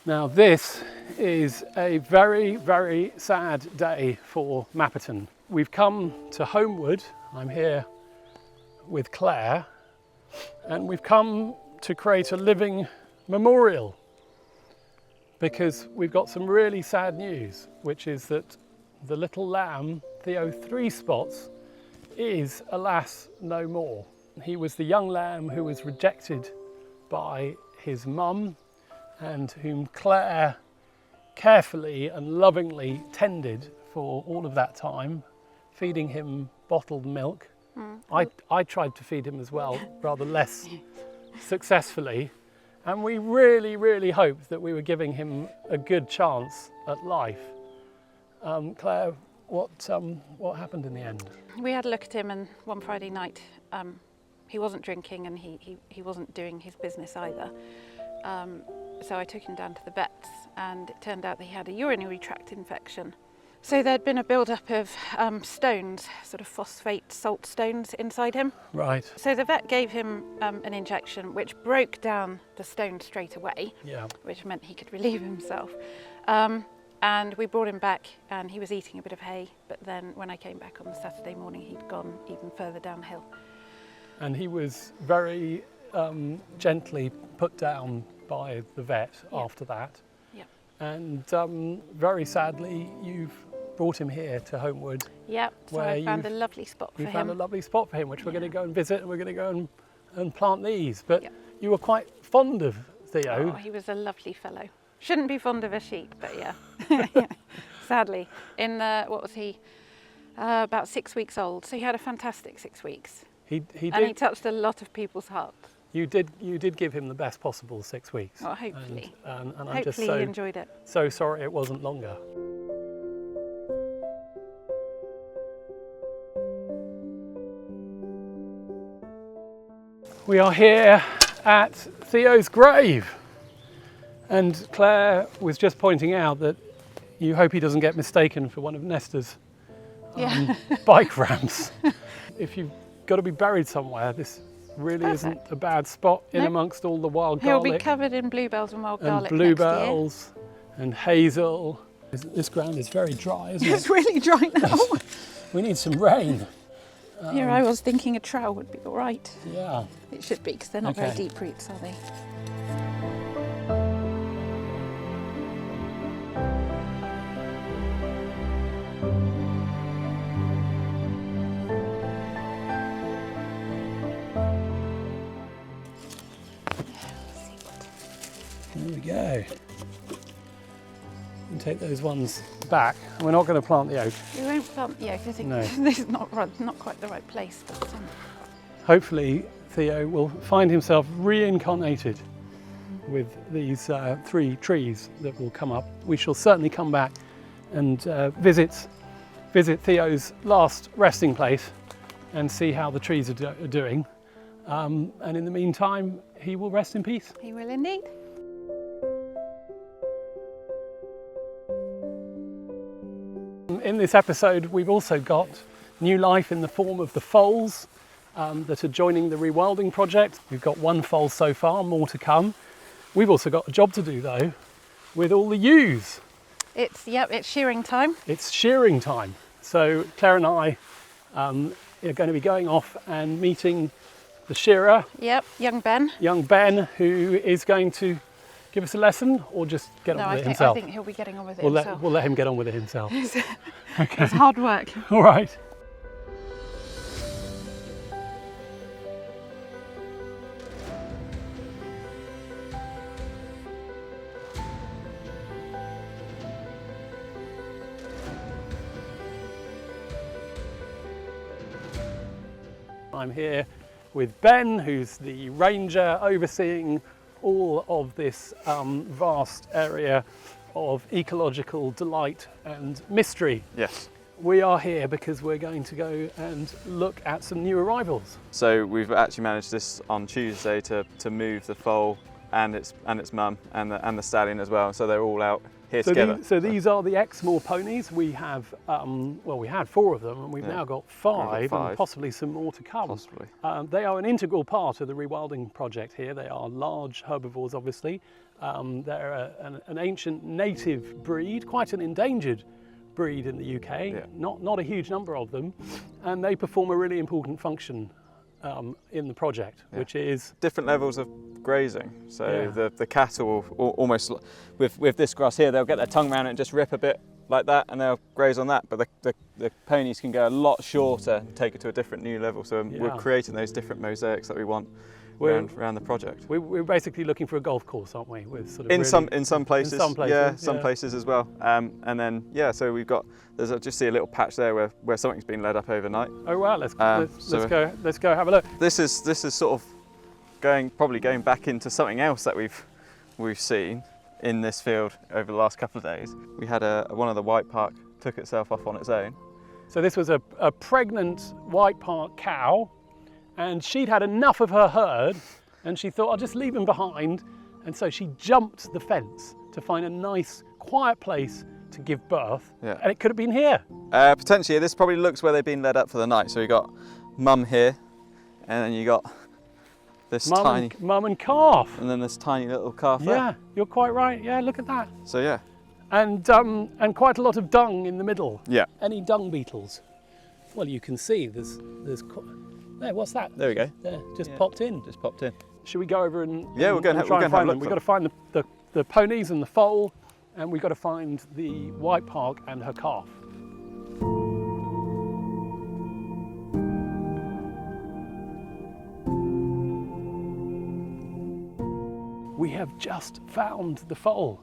Now this is a very, very sad day for Mapperton. We've come to Homewood. I'm here with Claire, and we've come to create a living memorial because we've got some really sad news, which is that the little lamb, Theo 3 Spots, is alas no more. He was the young lamb who was rejected by his mum and whom Claire carefully and lovingly tended for all of that time, feeding him bottled milk. I tried to feed him as well, rather less successfully, and we really, really hoped that we were giving him a good chance at life. Claire, what happened in the end? We had a look at him, and one Friday night he wasn't drinking and he wasn't doing his business either. So I took him down to the vets, and it turned out that he had a urinary tract infection. So there'd been a build-up of stones, sort of phosphate salt stones inside him. Right. So the vet gave him an injection which broke down the stone straight away, which meant he could relieve himself. And we brought him back, and he was eating a bit of hay, but then when I came back on the Saturday morning, he'd gone even further downhill. And he was very gently put down by the vet after that. And very sadly, you've brought him here to Homewood. Yep, so I found a lovely spot for him. You found a lovely spot for him, which we're going to go and visit, and we're going to go and plant these. But you were quite fond of Theo. Oh, he was a lovely fellow. Shouldn't be fond of a sheep, but yeah. Sadly. What was he? About 6 weeks old. So he had a fantastic 6 weeks. He did. And he touched a lot of people's hearts. You did give him the best possible 6 weeks. Well, hopefully. And I'm hopefully just he enjoyed it. So sorry it wasn't longer. We are here at Theo's grave, and Claire was just pointing out that you hope he doesn't get mistaken for one of Nesta's bike ramps. If you've got to be buried somewhere, this really isn't a bad spot in amongst all the wild garlic. He'll be covered in bluebells and wild garlic and bluebells and hazel. This ground is very dry, isn't it? It's really dry now. We need some rain. Here I was thinking a trowel would be all right. Yeah. It should be, because they're not very deep roots, are they? There we go. And take those ones back. We're not going to plant the oak. We won't plant the oak. I think this is not quite the right place. But, hopefully Theo will find himself reincarnated with these 3 trees that will come up. We shall certainly come back and visit Theo's last resting place and see how the trees are doing. And in the meantime, he will rest in peace. He will indeed. In this episode, we've also got new life in the form of the foals that are joining the rewilding project. We've got 1 foal so far, more to come. We've also got a job to do though with all the ewes. It's shearing time. It's shearing time. So Claire and I are going to be going off and meeting the shearer. Yep, young Ben. Young Ben, who is going to give us a lesson, or just get on with it himself? I think he'll be getting on with it himself. We'll let him get on with it himself. Okay. It's hard work. All right. I'm here with Ben, who's the ranger overseeing all of this vast area of ecological delight and mystery. Yes. We are here because we're going to go and look at some new arrivals. So we've actually managed this on Tuesday to move the foal and its mum and the stallion as well. So they're all out here together. These are the Exmoor ponies. We have, well, we had 4 of them, and we've now got 5, and possibly some more to come. Possibly. They are an integral part of the rewilding project here. They are large herbivores, obviously. They're an ancient native breed, quite an endangered breed in the UK. Not a huge number of them, and they perform a really important function in the project, which is different levels of grazing. So the cattle will almost, with this grass here, they'll get their tongue around it and just rip a bit like that, and they'll graze on that. But the ponies can go a lot shorter and take it to a different new level. So we're creating those different mosaics that we want around the project. We're basically looking for a golf course, aren't we? With sort of in some places, some places as well. And then so we've got, there's just see a little patch there where something's been led up overnight. Oh wow, let's go have a look. This is sort of probably going back into something else that we've seen in this field over the last couple of days. We had one of the white park took itself off on its own. So this was a pregnant white park cow, and she'd had enough of her herd, and she thought, I'll just leave him behind. And so she jumped the fence to find a nice, quiet place to give birth. Yeah. And it could have been here. Potentially, this probably looks where they've been led up for the night. So you got mum here, and then you got this tiny mum and calf. And then this tiny little calf there. Yeah, you're quite right. Yeah, look at that. So yeah. And quite a lot of dung in the middle. Yeah. Any dung beetles? Well, you can see there's there, what's that? There we go. There, just popped in. Just popped in. Should we go over and we'll go and try and find them? look. We've got to find the ponies and the foal, and we've got to find the white park and her calf. We have just found the foal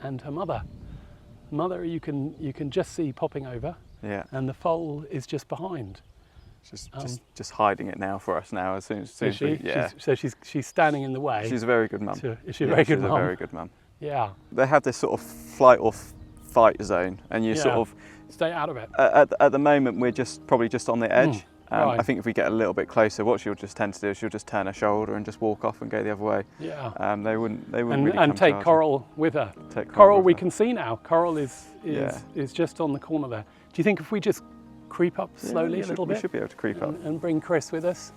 and her mother. Mother, you can just see popping over. Yeah. And the foal is just behind. Just hiding it now for us now. As soon as we, So she's standing in the way. She's a very good mum. Is she a very good mum? She's a very good mum. Yeah. They have this sort of flight or fight zone, and you sort of stay out of it. At the moment, we're probably just on the edge. Right. I think if we get a little bit closer, what she'll just tend to do is she'll just turn her shoulder and just walk off and go the other way. Yeah. They wouldn't really and take charging. Coral with her. Take Coral with we her. can see now. Coral is just on the corner there. Do you think if we just creep up slowly a little bit? We should be able to creep up. And bring Chris with us.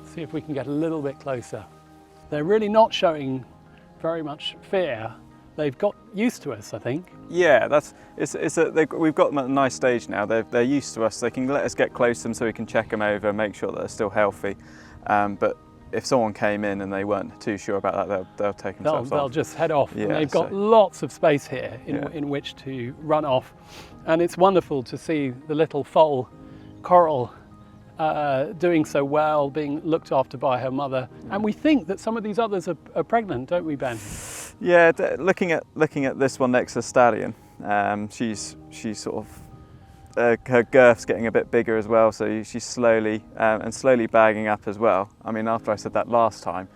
See if we can get a little bit closer. They're really not showing very much fear. They've got used to us, I think. Yeah, we've got them at a nice stage now. They're used to us. They can let us get close to them so we can check them over, make sure that they're still healthy. But if someone came in and they weren't too sure about that, they'll take themselves off. They'll just head off. Yeah, and they've got lots of space here in which to run off. And it's wonderful to see the little foal, Coral, doing so well, being looked after by her mother. And we think that some of these others are pregnant, don't we, Ben? Yeah, looking at this one next to the stallion, she's sort of her girth's getting a bit bigger as well, so she's slowly bagging up as well. I mean, after I said that last time,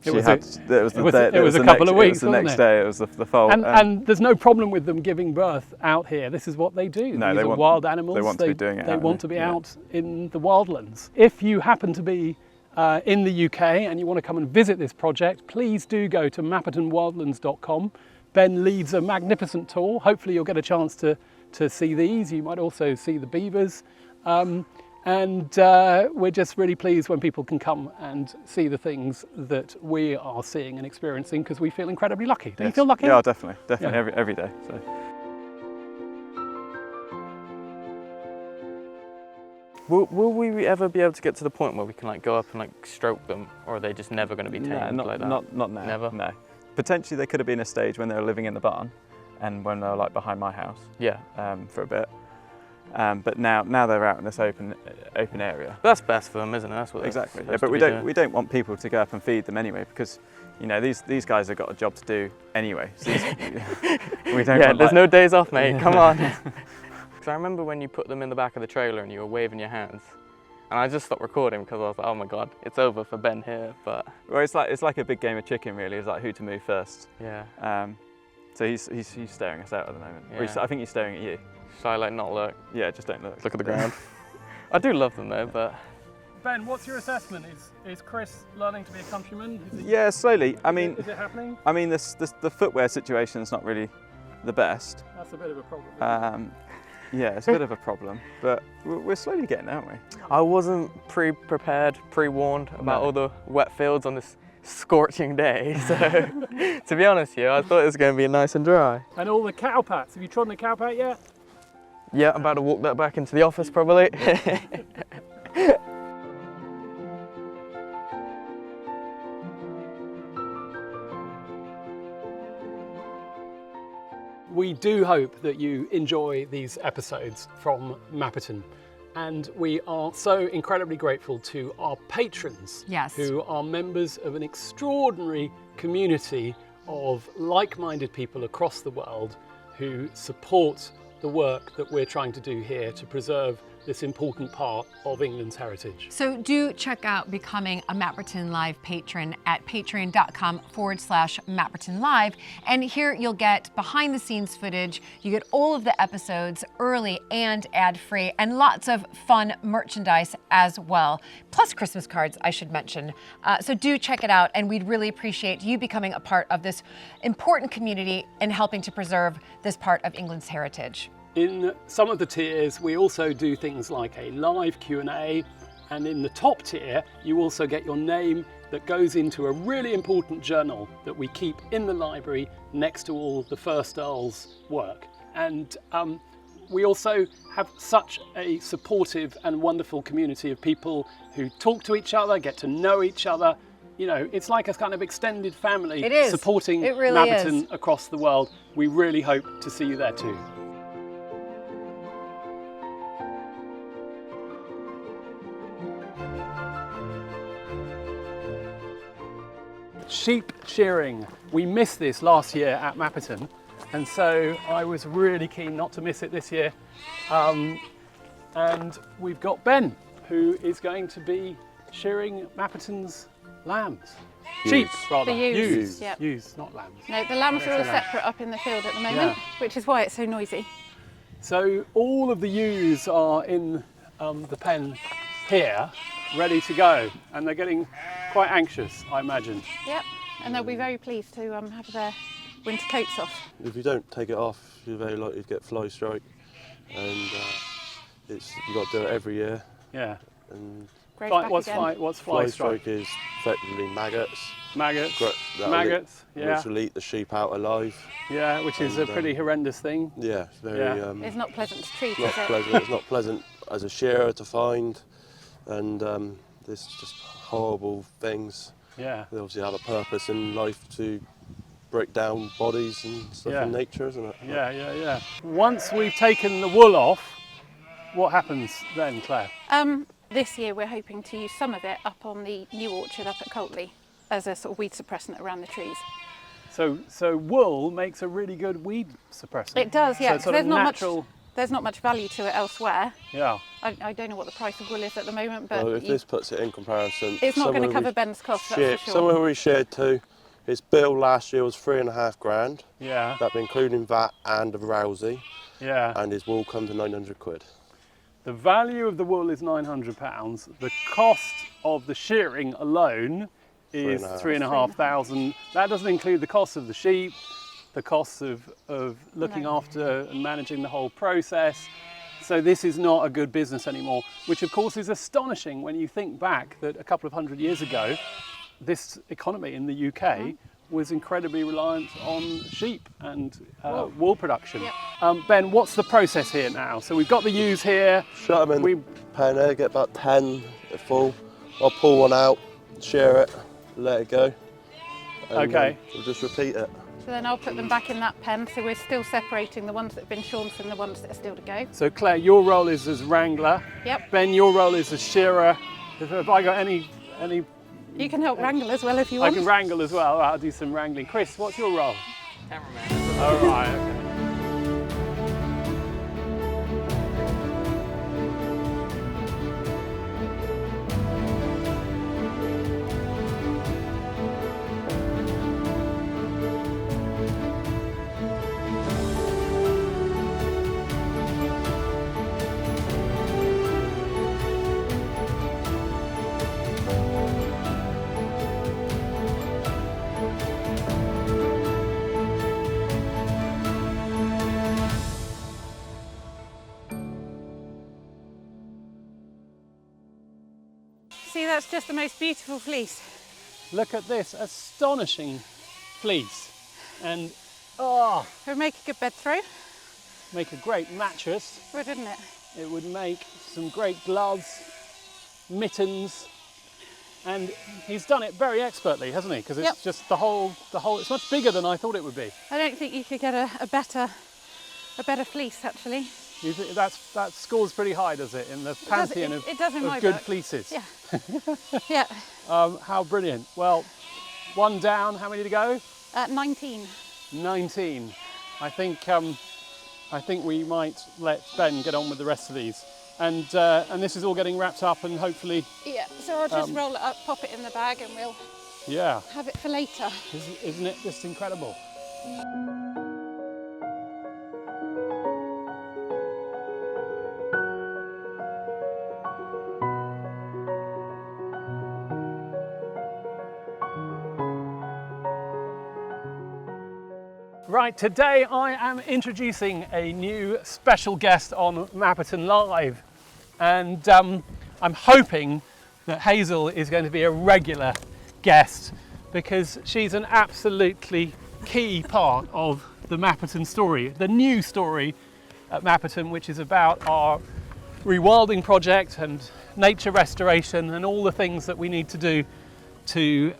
it was a couple of weeks. It was the next day. It was the foal. And there's no problem with them giving birth out here. This is what they do. No, These are wild animals. They want to be doing it. They want to be out in the wildlands. If you happen to be in the UK and you want to come and visit this project, please do go to mappertonwildlands.com. Ben leads a magnificent tour. Hopefully you'll get a chance to see these. You might also see the beavers. And we're just really pleased when people can come and see the things that we are seeing and experiencing, because we feel incredibly lucky. Do you feel lucky? Yeah, definitely. Every day. So. Will we ever be able to get to the point where we can go up and stroke them, or are they just never going to be tamed like that? Not now. Never? No. Potentially there could have been a stage when they were living in the barn, and when they were behind my house. Yeah. For a bit. But now they're out in this open area. That's best for them, isn't it? That's what exactly. Yeah, but we don't want people to go up and feed them anyway, because these guys have got a job to do anyway. So we don't. Yeah, there's no days off, mate. Come on. Because I remember when you put them in the back of the trailer and you were waving your hands, and I just stopped recording because I was like, oh my god, it's over for Ben here. But well, it's like a big game of chicken, really. It's like who to move first. Yeah. So he's staring us out at the moment. Yeah. I think he's staring at you. Should I not look? Yeah, just don't look. Look at the ground. I do love them though, but Ben, what's your assessment? Is Chris learning to be a countryman? Yeah, slowly. I mean, is it happening? I mean, the footwear situation is not really the best. That's a bit of a problem. Yeah, it's a bit of a problem, but we're slowly getting there, aren't we? I wasn't pre-prepared, pre-warned about all the wet fields on this scorching day, so to be honest here, I thought it was going to be nice and dry. And all the cow pats, have you trodden the cow pat yet? Yeah, I'm about to walk that back into the office probably. We do hope that you enjoy these episodes from Mapperton, and we are so incredibly grateful to our patrons, Yes. who are members of an extraordinary community of like-minded people across the world who support the work that we're trying to do here to preserve this important part of England's heritage. So do check out becoming a Mapperton Live patron at patreon.com/Mapperton Live. And here you'll get behind the scenes footage. You get all of the episodes early and ad free, and lots of fun merchandise as well. Plus Christmas cards, I should mention. So do check it out, and we'd really appreciate you becoming a part of this important community and helping to preserve this part of England's heritage. In some of the tiers, we also do things like a live Q&A, and in the top tier, you also get your name that goes into a really important journal that we keep in the library next to all the First Earl's work. And we also have such a supportive and wonderful community of people who talk to each other, get to know each other. You know, it's like a kind of extended family It is. supporting It really Mapperton is. across the world. We really hope to see you there too. Sheep shearing. We missed this last year at Mapperton, and so I was really keen not to miss it this year. And we've got Ben, who is going to be shearing Mapperton's lambs. Sheep, rather. The ewes, yep. Ewes, not lambs. No, the lambs are all separate up in the field at the moment, which is why it's so noisy. So all of the ewes are in the pen here, ready to go, and they're getting quite anxious, I imagine. Yep, and they'll be very pleased to have their winter coats off. If you don't take it off, you're very likely to get fly strike, and you've got to do it every year. Yeah. And Grows back What's again. fly strike? is effectively maggots. Maggots. That'll Maggots. eat, Yeah. which will eat the sheep out alive. Yeah, which is a And, pretty horrendous thing. Yeah, it's very. Yeah. It's not pleasant to treat, not is it? pleasant. It's not pleasant as a shearer to find, and there's just horrible things. Yeah. They obviously have a purpose in life to break down bodies and stuff Yeah. in nature, isn't it? Yeah. Once we've taken the wool off, what happens then, Claire? This year we're hoping to use some of it up on the new orchard up at Coltley as a sort of weed suppressant around the trees. So wool makes a really good weed suppressant. It does, yeah. So it's sort of natural. There's not much value to it elsewhere. Yeah. I don't know what the price of wool is at the moment, but Well, if this puts it in comparison, it's not going to somewhere cover we Ben's costs, that's shared- for sure. Somewhere we shared to, his bill last year was £3,500. Yeah. That'd be including VAT and a rousey, Yeah. and his wool come to £900. The value of the wool is £900. The cost of the shearing alone is 3,500. That doesn't include the cost of the sheep, the costs of looking No. after and managing the whole process. So this is not a good business anymore, which of course is astonishing when you think back that a couple of hundred years ago, this economy in the UK was incredibly reliant on sheep and wool production. Yep. Ben, what's the process here now? So we've got the ewes here. Shut them in the pen there, get about 10 at full. I'll pull one out, shear it, let it go. And, Okay. we'll just repeat it. So then I'll put them back in that pen, so we're still separating the ones that have been shorn from the ones that are still to go. So Claire, your role is as wrangler. Yep. Ben, your role is as shearer. Have I got any? You can help wrangle as well if you I want. can wrangle as well. I'll do some wrangling. Chris, what's your role? Cameraman. All right. Okay. that's just the most beautiful fleece. Look at this astonishing fleece. And, oh, It would make a good bed throw, make a great mattress. wouldn't it? It would make some great gloves, mittens, and he's done it very expertly, hasn't he? Because it's Yep. just the whole, it's much bigger than I thought it would be. I don't think you could get a better fleece, actually. You think that scores pretty high, does it, in the pantheon it does in my of good book. fleeces? Yeah. Yeah. How brilliant. Well, one down, how many to go? 19. 19. I think we might let Ben get on with the rest of these. And this is all getting wrapped up and hopefully, Yeah, so I'll just roll it up, pop it in the bag, and we'll yeah, have it for later. isn't it just incredible? Right, today I am introducing a new special guest on Mapperton Live, and I'm hoping that Hazel is going to be a regular guest because she's an absolutely key part of the Mapperton story, the new story at Mapperton, which is about our rewilding project and nature restoration and all the things that we need to do to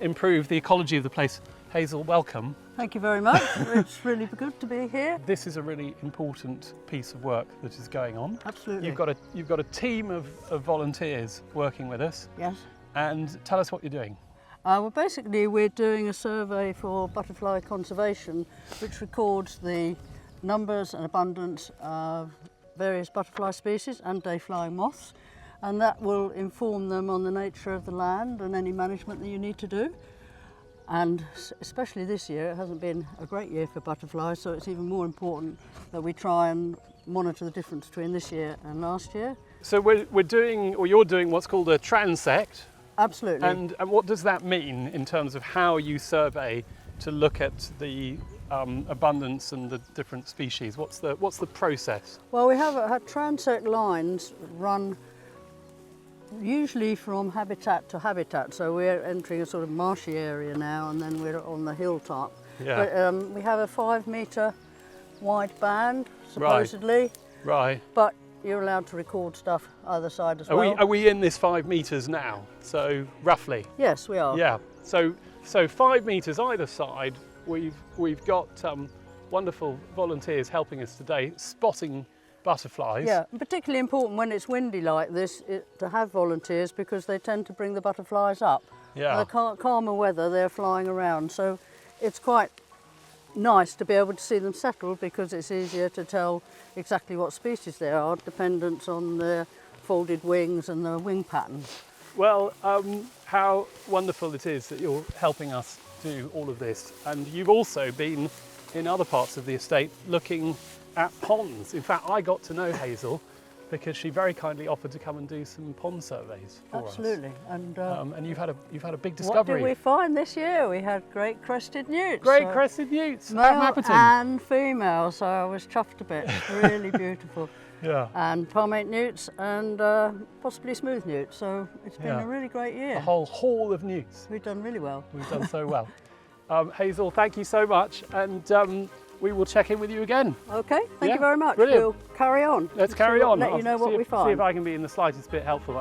improve the ecology of the place. Hazel, welcome. Thank you very much. It's really good to be here. This is a really important piece of work that is going on. Absolutely. You've got a team of volunteers working with us. Yes. And tell us what you're doing. Well, basically, we're doing a survey for butterfly conservation, which records the numbers and abundance of various butterfly species and day-flying moths, and that will inform them on the nature of the land and any management that you need to do. And especially this year, it hasn't been a great year for butterflies, so it's even more important that we try and monitor the difference between this year and last year. So we're doing, or you're doing, what's called a transect. Absolutely. And what does that mean in terms of how you survey to look at the abundance and the different species? What's the process? Well, we have transect lines run usually from habitat to habitat, so we're entering a sort of marshy area now, and then we're on the hilltop. Yeah. But we have a 5 metre wide band, supposedly, Right. but you're allowed to record stuff either side as well. Are we in this 5 metres now? So roughly. Yes, we are. Yeah. So 5 metres either side. We've got wonderful volunteers helping us today, spotting butterflies. Yeah, and particularly important when it's windy like this to have volunteers, because they tend to bring the butterflies up. Yeah. In the calmer weather, they're flying around, so it's quite nice to be able to see them settle, because it's easier to tell exactly what species they are, dependent on their folded wings and the wing pattern. Well, how wonderful it is that you're helping us do all of this, and you've also been in other parts of the estate looking at ponds. In fact, I got to know Hazel because she very kindly offered to come and do some pond surveys for us. Absolutely. And you've had a big what discovery. did we find this year? We had great crested newts. Great crested newts at Male Mapperton. and female, so I was chuffed a bit. It's really beautiful. Yeah. And palmate newts and possibly smooth newts. So it's been Yeah. a really great year. A whole haul of newts. We've done really well. We've done so well. Hazel, thank you so much, and we will check in with you again. Okay, thank Yeah, you very much. brilliant. We'll carry on. Let's carry on. Let you know what we See find. if I can be in the slightest bit helpful.